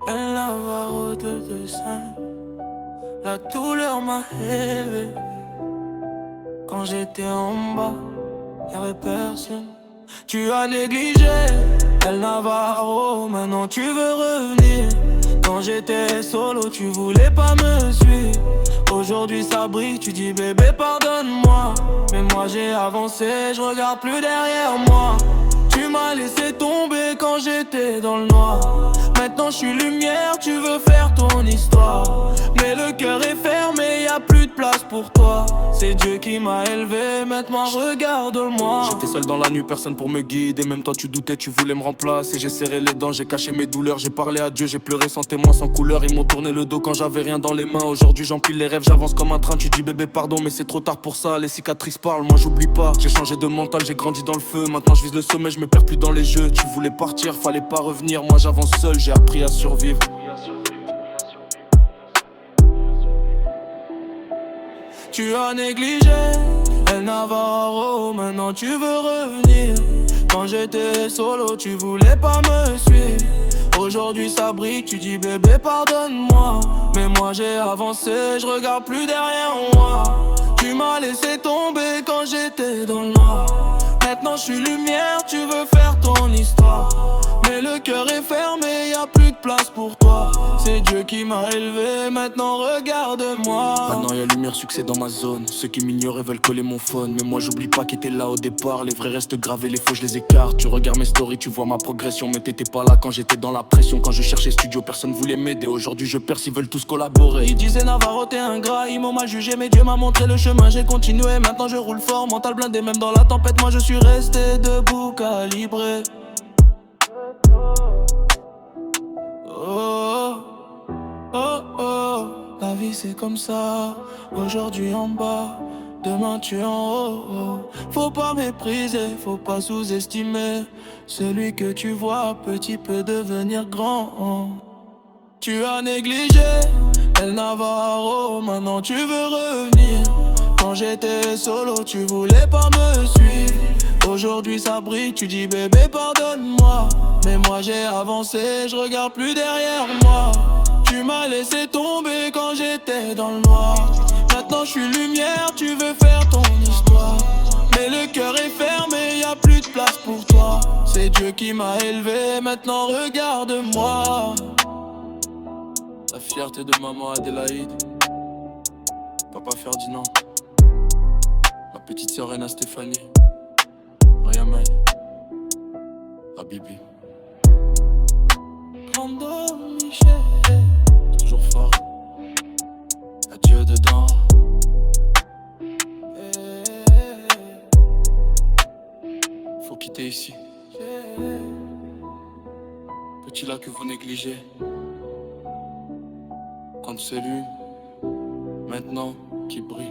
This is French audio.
Elle va au de sein. La douleur m'a élevé. Quand j'étais en bas, y'avait personne. Tu as négligé El Navarro, maintenant tu veux revenir. Quand j'étais solo, tu voulais pas me suivre. Aujourd'hui ça brille, tu dis bébé pardonne-moi. Mais moi j'ai avancé, je regarde plus derrière moi. Tu m'as laissé tomber quand j'étais dans le noir. Maintenant je suis lumière, tu veux faire ton histoire. Mais le cœur est fermé, y a plus de place pour toi. C'est Dieu qui m'a élevé, maintenant regarde-moi. J'étais seul dans la nuit, personne pour me guider. Même toi tu doutais, tu voulais me remplacer. J'ai serré les dents, j'ai caché mes douleurs. J'ai parlé à Dieu, j'ai pleuré sans témoin, sans couleur. Ils m'ont tourné le dos quand j'avais rien dans les mains. Aujourd'hui j'empile les rêves, j'avance comme un train. Tu dis bébé pardon, mais c'est trop tard pour ça. Les cicatrices parlent, moi j'oublie pas. J'ai changé de mental, j'ai grandi dans le feu. Maintenant je vise le sommet, je me perds plus dans les jeux. Tu voulais partir, fallait pas revenir. Moi j'avance seul, j'ai appris à survivre. Tu as négligé El Navarro, maintenant tu veux revenir. Quand j'étais solo, tu voulais pas me suivre. Aujourd'hui ça brille, tu dis bébé pardonne-moi. Mais moi j'ai avancé, je regarde plus derrière moi. Tu m'as laissé tomber quand j'étais dans le noir. Maintenant je suis lumière, tu veux faire ton histoire. Mais le cœur est fermé, y a plus de place pour toi. C'est Dieu qui m'a élevé, maintenant regarde-moi. Maintenant y'a lumière, succès dans ma zone. Ceux qui m'ignoraient veulent coller mon phone. Mais moi j'oublie pas qui était là au départ. Les vrais restent gravés, les faux je les écarte. Tu regardes mes stories, tu vois ma progression. Mais t'étais pas là quand j'étais dans la pression. Quand je cherchais studio, personne voulait m'aider. Aujourd'hui je perce, ils veulent tous collaborer. Ils disaient Navarro t'es ingrat, ils m'ont mal jugé. Mais Dieu m'a montré le chemin, j'ai continué. Maintenant je roule fort, mental blindé. Même dans la tempête, moi je suis resté debout, calibré. Oh, oh, oh, la vie c'est comme ça. Aujourd'hui en bas, demain tu es en haut, oh. Faut pas mépriser, faut pas sous-estimer. Celui que tu vois petit peut devenir grand, oh. Tu as négligé El Navarro, maintenant tu veux revenir. Quand j'étais solo, tu voulais pas me suivre. Aujourd'hui ça brille, tu dis bébé pardonne-moi. Mais moi j'ai avancé, je regarde plus derrière moi. Tu m'as laissé tomber quand j'étais dans le noir. Maintenant je suis lumière, tu veux faire ton histoire. Mais le cœur est fermé, y a plus de place pour toi. C'est Dieu qui m'a élevé, maintenant regarde-moi. La fierté de maman Adélaïde, papa Ferdinand, ma petite sœur Rena Stéphanie, Rayamay, Habibi, Brando Michel, toujours fort, adieu dedans. Faut quitter ici. Petit là que vous négligez. Quand c'est lui, maintenant qui brille.